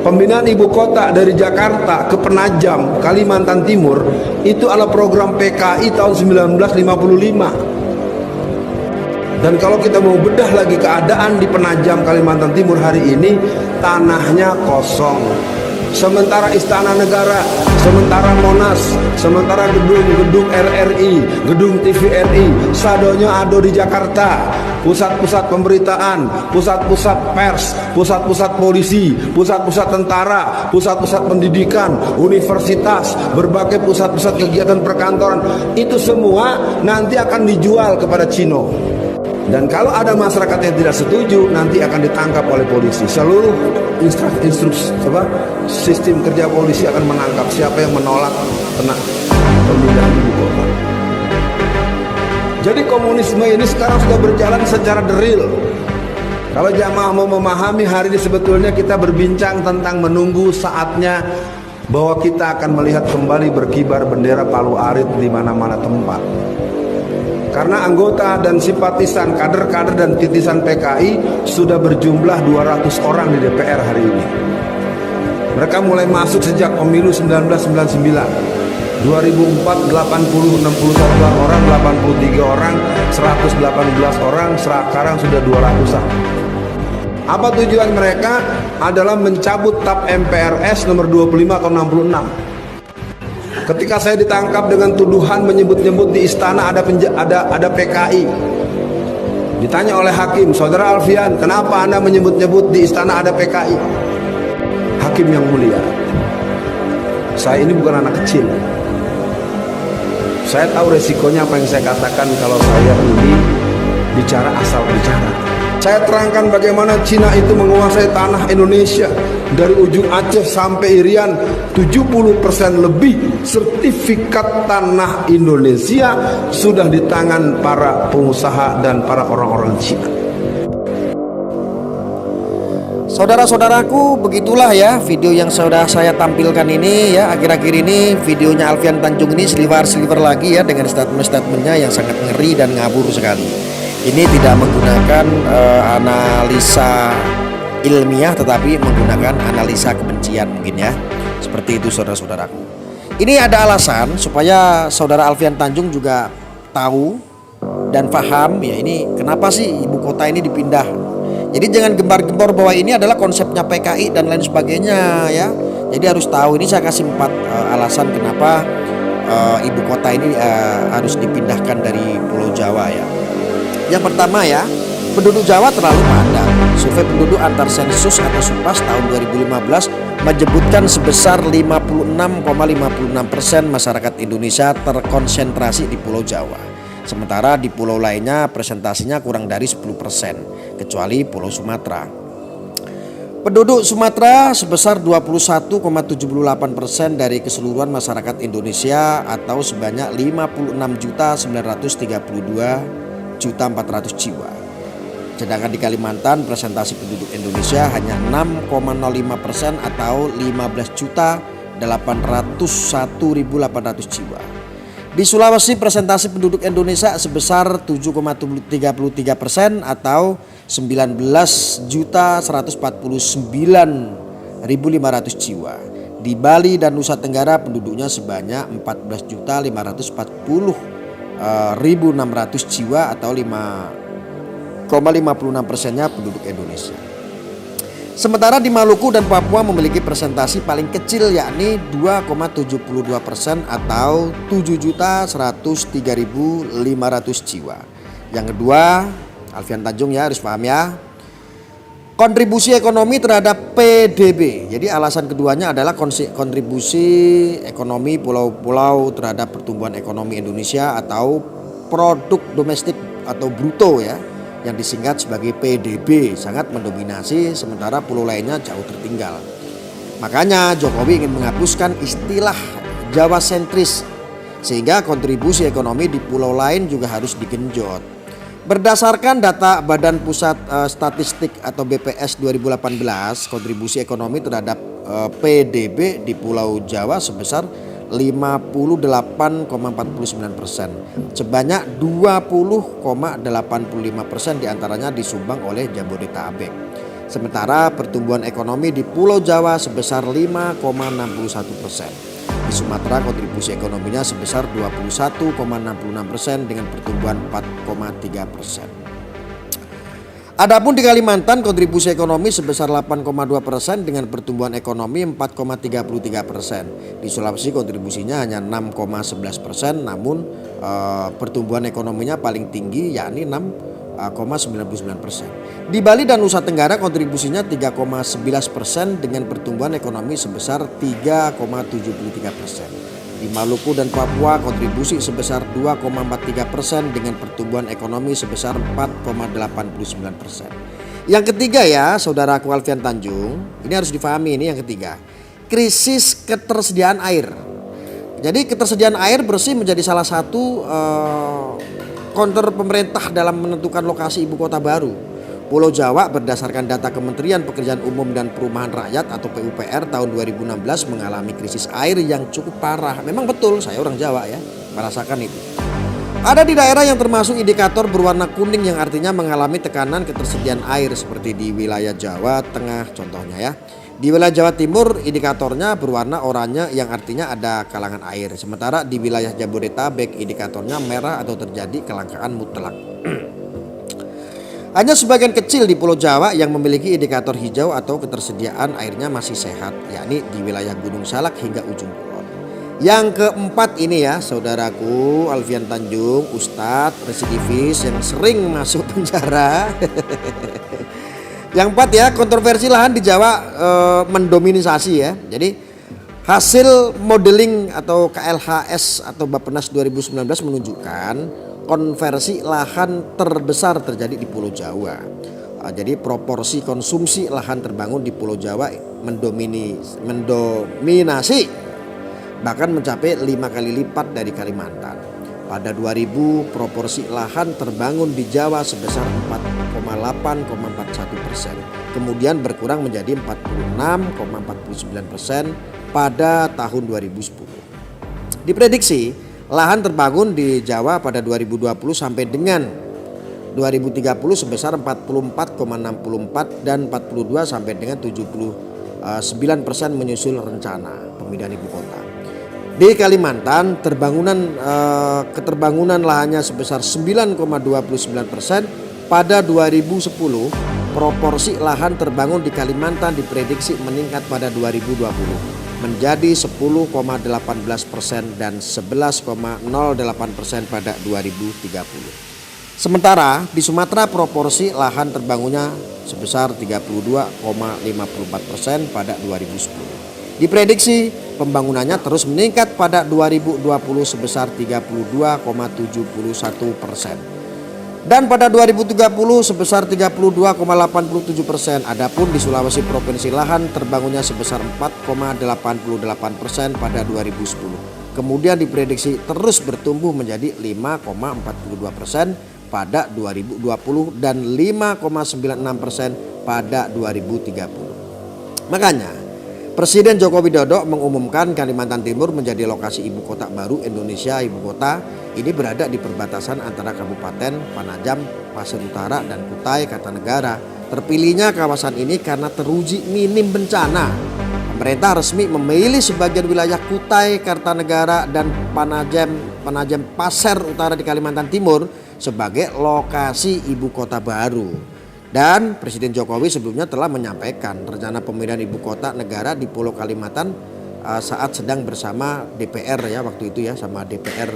Pembinaan ibu kota dari Jakarta ke Penajam, Kalimantan Timur itu adalah program PKI tahun 1955. Dan kalau kita mau bedah lagi keadaan di Penajam, Kalimantan Timur hari ini, tanahnya kosong. Sementara Istana Negara, sementara Monas, sementara gedung-gedung RRI, gedung TVRI, sadonya ada di Jakarta. Pusat-pusat pemberitaan, pusat-pusat pers, pusat-pusat polisi, pusat-pusat tentara, pusat-pusat pendidikan, universitas, berbagai pusat-pusat kegiatan perkantoran, itu semua nanti akan dijual kepada Cina. Dan kalau ada masyarakat yang tidak setuju, nanti akan ditangkap oleh polisi. Seluruh sistem kerja polisi akan menangkap siapa yang menolak pemindahan ibu kota. Jadi komunisme ini sekarang sudah berjalan secara deril. Kalau jamaah mau memahami, hari ini sebetulnya kita berbincang tentang menunggu saatnya bahwa kita akan melihat kembali berkibar bendera Palu Arit di mana-mana tempat. Karena anggota dan simpatisan, kader-kader dan titisan PKI sudah berjumlah 200 orang di DPR hari ini. Mereka mulai masuk sejak pemilu 1999. 2004 80 61 orang, 83 orang, 118 orang, sekarang sudah 200-an. Apa tujuan mereka? Adalah mencabut TAP MPRS nomor 25 atau 66. Ketika saya ditangkap dengan tuduhan menyebut-nyebut di istana ada PKI, ditanya oleh hakim, saudara Alfian, kenapa Anda menyebut-nyebut di istana ada PKI? Hakim yang mulia, saya ini bukan anak kecil. Saya tahu resikonya apa yang saya katakan kalau saya ini bicara asal bicara. Saya terangkan bagaimana Cina itu menguasai tanah Indonesia dari ujung Aceh sampai Irian. 70% lebih sertifikat tanah Indonesia sudah di tangan para pengusaha dan para orang-orang Cina. Saudara-saudaraku, begitulah ya video yang sudah saya tampilkan ini ya. Akhir-akhir ini videonya Alfian Tanjung ini sliver lagi ya, dengan statement-statementnya yang sangat ngeri dan ngabur sekali. Ini tidak menggunakan analisa ilmiah, tetapi menggunakan analisa kebencian mungkin ya. Seperti itu saudara-saudaraku. Ini ada alasan supaya saudara Alfian Tanjung juga tahu dan paham ya, ini kenapa sih ibu kota ini dipindah. Jadi jangan gembar-gembor bahwa ini adalah konsepnya PKI dan lain sebagainya ya. Jadi harus tahu, ini saya kasih 4 alasan kenapa ibu kota ini harus dipindahkan dari Pulau Jawa ya. Yang pertama ya, penduduk Jawa terlalu padat. Survei penduduk antar sensus atau SUPAS tahun 2015 menyebutkan sebesar 56,56% masyarakat Indonesia terkonsentrasi di Pulau Jawa. Sementara di pulau lainnya presentasinya kurang dari 10%, kecuali Pulau Sumatera. Penduduk Sumatera sebesar 21,78% dari keseluruhan masyarakat Indonesia atau sebanyak 56.932.400 jiwa. Sedangkan di Kalimantan presentasi penduduk Indonesia hanya 6,05% atau 15.801.800 jiwa. Di Sulawesi presentasi penduduk Indonesia sebesar 7,33% atau 19.149.500 jiwa. Di Bali dan Nusa Tenggara penduduknya sebanyak 14.540.600 jiwa atau 5,56%-nya penduduk Indonesia. Sementara di Maluku dan Papua memiliki presentasi paling kecil yakni 2,72% atau 7.103.500 jiwa. Yang kedua, Alfian Tanjung ya harus paham ya, kontribusi ekonomi terhadap PDB. Jadi alasan keduanya adalah kontribusi ekonomi pulau-pulau terhadap pertumbuhan ekonomi Indonesia atau produk domestik atau bruto ya, yang disingkat sebagai PDB sangat mendominasi, sementara pulau lainnya jauh tertinggal. Makanya Jokowi ingin menghapuskan istilah Jawa sentris sehingga kontribusi ekonomi di pulau lain juga harus digenjot. Berdasarkan data Badan Pusat Statistik atau BPS 2018, kontribusi ekonomi terhadap PDB di Pulau Jawa sebesar 58,49%. Sebanyak 20,85% diantaranya disumbang oleh Jabodetabek. Sementara pertumbuhan ekonomi di Pulau Jawa sebesar 5,61%. Di Sumatera kontribusi ekonominya sebesar 21,66% dengan pertumbuhan 4,3%. Adapun di Kalimantan kontribusi ekonomi sebesar 8,2% dengan pertumbuhan ekonomi 4,33%. Di Sulawesi kontribusinya hanya 6,11%, namun pertumbuhan ekonominya paling tinggi yakni 6,99%. Di Bali dan Nusa Tenggara kontribusinya 3,11% dengan pertumbuhan ekonomi sebesar 3,73%. Di Maluku dan Papua kontribusi sebesar 2,43% dengan pertumbuhan ekonomi sebesar 4,89%. Yang ketiga ya saudaraku Alfian Tanjung, ini harus difahami ini yang ketiga. Krisis ketersediaan air. Jadi ketersediaan air bersih menjadi salah satu counter pemerintah dalam menentukan lokasi ibu kota baru. Pulau Jawa berdasarkan data Kementerian Pekerjaan Umum dan Perumahan Rakyat atau PUPR tahun 2016 mengalami krisis air yang cukup parah. Memang betul, saya orang Jawa ya, merasakan itu. Ada di daerah yang termasuk indikator berwarna kuning yang artinya mengalami tekanan ketersediaan air seperti di wilayah Jawa Tengah contohnya ya. Di wilayah Jawa Timur indikatornya berwarna oranye yang artinya ada kalangan air. Sementara di wilayah Jabodetabek indikatornya merah atau terjadi kelangkaan mutlak. Hanya sebagian kecil di Pulau Jawa yang memiliki indikator hijau atau ketersediaan airnya masih sehat, yakni di wilayah Gunung Salak hingga ujung kulon. Yang keempat ini ya saudaraku Alfian Tanjung, Ustadz residivis yang sering masuk penjara. Yang empat ya, kontroversi lahan di Jawa mendominasi ya. Jadi hasil modeling atau KLHS atau Bappenas 2019 menunjukkan konversi lahan terbesar terjadi di Pulau Jawa. Jadi proporsi konsumsi lahan terbangun di Pulau Jawa mendominasi bahkan mencapai 5 kali lipat dari Kalimantan. Pada 2000 proporsi lahan terbangun di Jawa sebesar 4,8,41%. Kemudian berkurang menjadi 46,49% pada tahun 2010. Diprediksi lahan terbangun di Jawa pada 2020 sampai dengan 2030 sebesar 44,64 dan 42 sampai dengan 79% menyusul rencana pemindahan ibu kota. Di Kalimantan keterbangunan lahannya sebesar 9,29%. Pada 2010 proporsi lahan terbangun di Kalimantan diprediksi meningkat pada 2020 menjadi 10,18% dan 11,08% pada 2030. Sementara di Sumatera proporsi lahan terbangunnya sebesar 32,54% pada 2010. Diprediksi pembangunannya terus meningkat pada 2020 sebesar 32,71%. Dan pada 2030 sebesar 32,87%. Adapun di Sulawesi provinsi lahan terbangunnya sebesar 4,88% pada 2010. Kemudian diprediksi terus bertumbuh menjadi 5,42% pada 2020 dan 5,96% pada 2030. Makanya Presiden Joko Widodo mengumumkan Kalimantan Timur menjadi lokasi ibu kota baru Indonesia. Ibu kota ini berada di perbatasan antara Kabupaten Panajam, Pasir Utara dan Kutai Kartanegara. Terpilihnya kawasan ini karena teruji minim bencana. Pemerintah resmi memilih sebagian wilayah Kutai Kartanegara dan Panajam Pasir Utara di Kalimantan Timur sebagai lokasi ibu kota baru. Dan Presiden Jokowi sebelumnya telah menyampaikan rencana pemindahan ibu kota negara di Pulau Kalimantan saat sedang bersama DPR ya waktu itu ya, sama DPR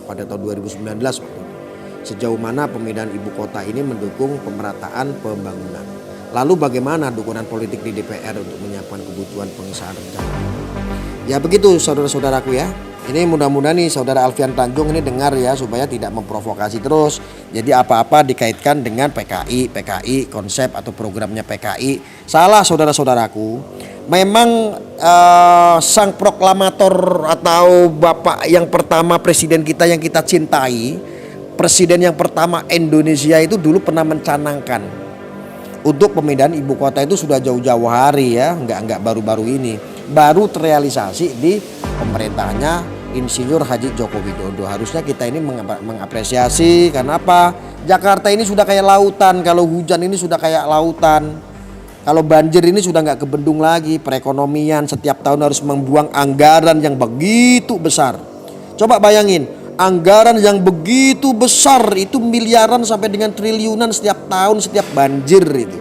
pada tahun 2019 waktu itu. Sejauh mana pemindahan ibu kota ini mendukung pemerataan pembangunan. Lalu bagaimana dukungan politik di DPR untuk menyiapkan kebutuhan pengesahan rencana. Ya begitu saudara-saudaraku ya. Ini mudah-mudahan nih saudara Alfian Tanjung ini dengar ya supaya tidak memprovokasi terus. Jadi apa-apa dikaitkan dengan PKI, konsep atau programnya PKI. Salah saudara-saudaraku. Memang sang proklamator atau bapak yang pertama presiden kita yang kita cintai, presiden yang pertama Indonesia itu dulu pernah mencanangkan untuk pemindahan ibu kota itu sudah jauh-jauh hari ya, enggak baru-baru ini. Baru terrealisasi di pemerintahnya Insinyur Haji Joko Widodo. Harusnya kita ini mengapresiasi karena apa? Jakarta ini sudah kayak lautan, kalau hujan ini sudah kayak lautan. Kalau banjir ini sudah nggak kebendung lagi, perekonomian setiap tahun harus membuang anggaran yang begitu besar. Coba bayangin, anggaran yang begitu besar itu miliaran sampai dengan triliunan setiap tahun setiap banjir itu.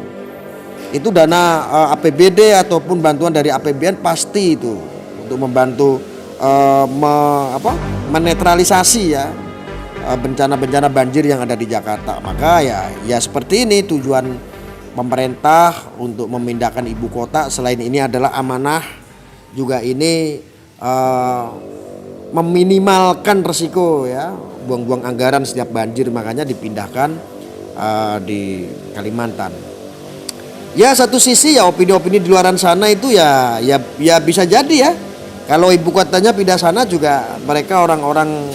Itu dana APBD ataupun bantuan dari APBN pasti itu untuk membantu menetralisasi ya bencana-bencana banjir yang ada di Jakarta. Maka ya seperti ini tujuan pemerintah untuk memindahkan ibu kota. Selain ini adalah amanah, juga ini meminimalkan resiko ya buang-buang anggaran setiap banjir, makanya dipindahkan di Kalimantan. Ya satu sisi ya opini-opini di luaran sana itu ya bisa jadi ya. Kalau ibu kotanya pindah sana juga mereka orang-orang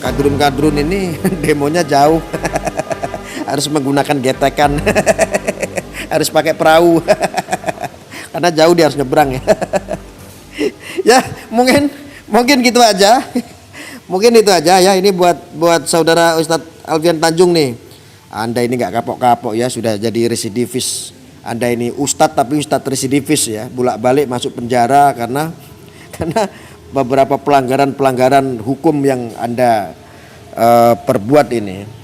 kadrun-kadrun ini demonya jauh. Harus menggunakan getekan. Harus pakai perahu. Karena jauh dia harus nyebrang ya. Ya, mungkin gitu aja. Mungkin itu aja ya, ini buat saudara Ustadz Alfian Tanjung nih. Anda ini nggak kapok-kapok ya, sudah jadi residivis. Anda ini ustadz tapi ustadz residivis ya, bolak-balik masuk penjara karena beberapa pelanggaran hukum yang Anda perbuat ini.